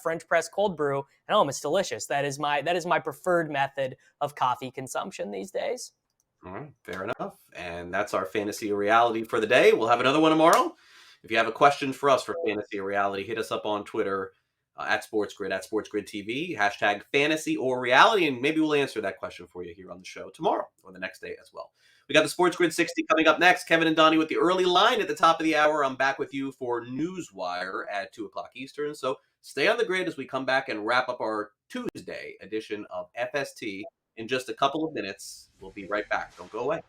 French press cold brew. And it's delicious. That is my preferred method of coffee consumption these days. All right, fair enough. And that's our fantasy or reality for the day. We'll have another one tomorrow. If you have a question for us for fantasy or reality, hit us up on Twitter. At SportsGrid, at SportsGrid TV, hashtag fantasy or reality, and maybe we'll answer that question for you here on the show tomorrow or the next day as well. We got the SportsGrid 60 coming up next. Kevin and Donnie with the early line at the top of the hour. I'm back with you for Newswire at 2 o'clock Eastern, so stay on the grid as we come back and wrap up our Tuesday edition of FST in just a couple of minutes. We'll be right back. Don't go away.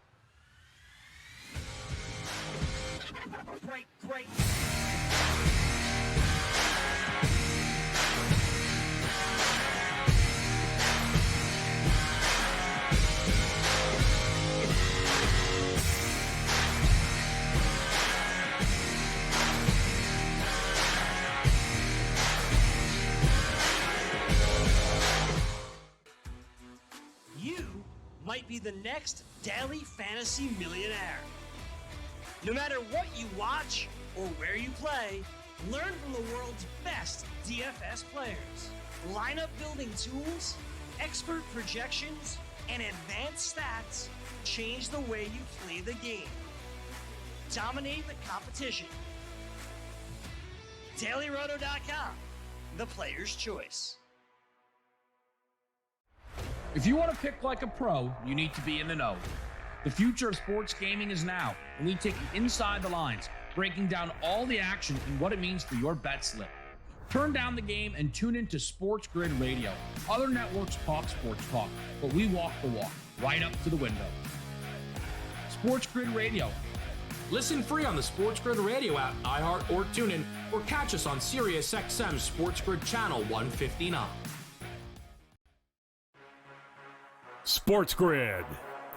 Great. Might be the next daily fantasy millionaire. No matter what you watch or where you play, learn from the world's best DFS players. Lineup building tools, expert projections, and advanced stats change the way you play the game. Dominate the competition. DailyRoto.com, the player's choice. If you want to pick like a pro, you need to be in the know. The future of sports gaming is now, and we take you inside the lines, breaking down all the action and what it means for your bet slip. Turn down the game and tune into Sports Grid Radio. Other networks talk sports talk, but we walk the walk, right up to the window. Sports Grid Radio. Listen free on the Sports Grid Radio app, iHeart or TuneIn, or catch us on SiriusXM Sports Grid Channel 159. Sports Grid,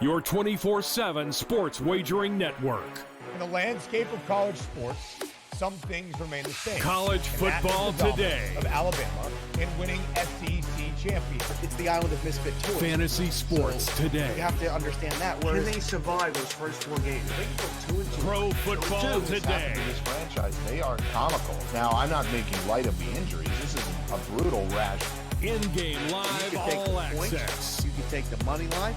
your 24/7 sports wagering network. In the landscape of college sports, some things remain the same. College football today. Of Alabama in winning SEC championship. It's the island of misfit toys. Fantasy sports today. You have to understand that. Can they survive those first 4 games? They can go 2-2. Pro football today. This franchise, they are comical. Now, I'm not making light of the injuries. This is a brutal rash. In-game live all access. You can take the money line.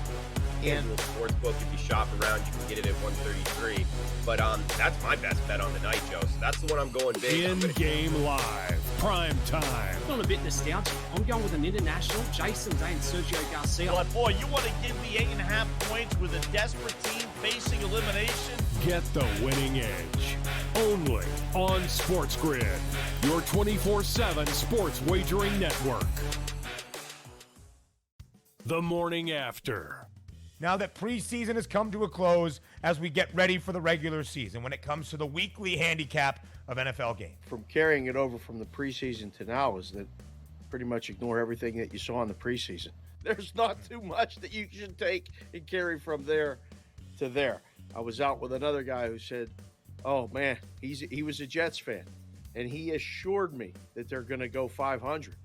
And the sports book, if you shop around, you can get it at 133. But that's my best bet on the night, Joe. So that's the one I'm going big. In-game live, prime time. I'm a bit nostalgic. I'm going with an international, Jason Day and Sergio Garcia. But boy, you want to give me 8.5 points with a desperate team facing elimination? Get the winning edge. Only on Sports Grid, your 24/7 sports wagering network. The morning after. Now that preseason has come to a close as we get ready for the regular season when it comes to the weekly handicap of NFL games. From carrying it over from the preseason to now is that pretty much ignore everything that you saw in the preseason. There's not too much that you should take and carry from there to there. I was out with another guy who said, oh man, he was a Jets fan, and he assured me that they're going to go 500.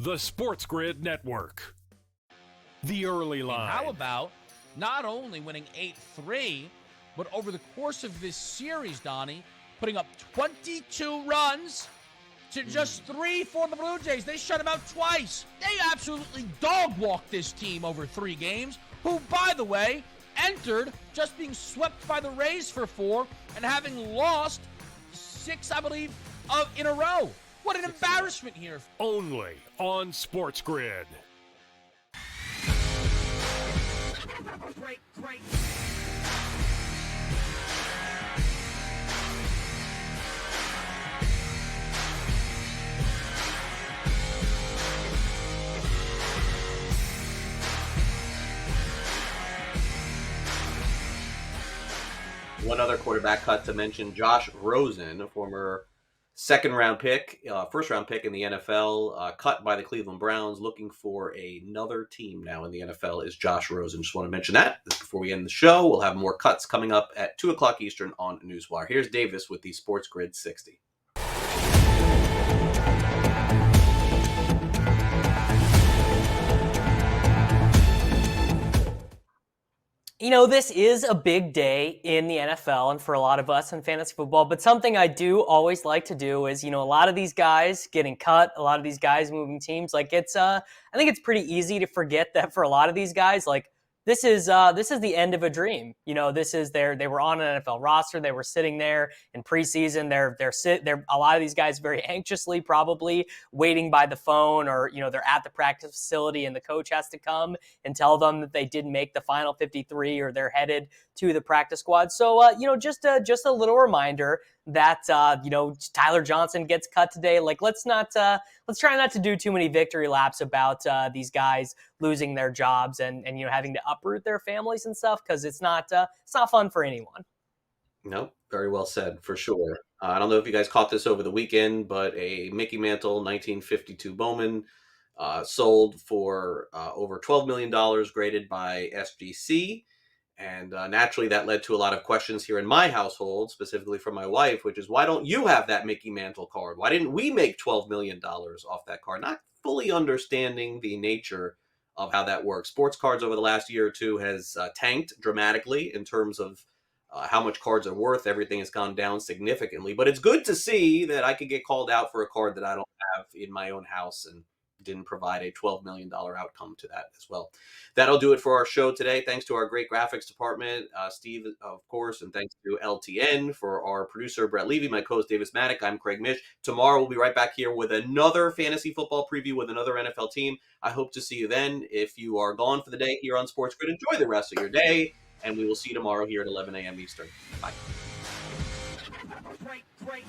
The Sports Grid Network. The early line. How about not only winning 8-3, but over the course of this series, Donnie, putting up 22 runs to just 3 for the Blue Jays. They shut him out twice. They absolutely dog-walked this team over 3 games, who, by the way, entered just being swept by the Rays for 4 and having lost 6, I believe, in a row. What an embarrassment here. Only on Sports Grid. Great. One other quarterback cut to mention, Josh Rosen, a former first round pick in the NFL, cut by the Cleveland Browns, looking for another team now in the NFL is Josh Rosen. Just want to mention that before we end the show. We'll have more cuts coming up at 2 o'clock Eastern on Newswire. Here's Davis with the Sports Grid 60. You know, this is a big day in the NFL and for a lot of us in fantasy football, but something I do always like to do is, a lot of these guys getting cut, a lot of these guys moving teams, I think it's pretty easy to forget that for a lot of these guys, this is the end of a dream. They were on an NFL roster. They were sitting there in preseason. They're a lot of these guys very anxiously probably waiting by the phone, or they're at the practice facility and the coach has to come and tell them that they didn't make the final 53 or they're headed to the practice squad. So just a little reminder that Tyler Johnson gets cut today. Let's try not to do too many victory laps about these guys losing their jobs and having to uproot their families and stuff, because it's not fun for anyone. No, very well said, for sure. I don't know if you guys caught this over the weekend, but a Mickey Mantle 1952 Bowman sold for over $12 million, graded by SGC. And naturally, that led to a lot of questions here in my household, specifically from my wife, which is, why don't you have that Mickey Mantle card? Why didn't we make $12 million off that card? Not fully understanding the nature of how that works. Sports cards over the last year or two has tanked dramatically in terms of how much cards are worth. Everything has gone down significantly. But it's good to see that I could get called out for a card that I don't have in my own house, and didn't provide a $12 million outcome to that as well. That'll do it for our show today. Thanks to our great graphics department, Steve, of course, and thanks to LTN for our producer, Brett Levy, my co-host, Davis Maddock. I'm Craig Mish. Tomorrow, we'll be right back here with another fantasy football preview with another NFL team. I hope to see you then. If you are gone for the day here on Sports Grid, enjoy the rest of your day, and we will see you tomorrow here at 11 a.m. Eastern. Bye. Great.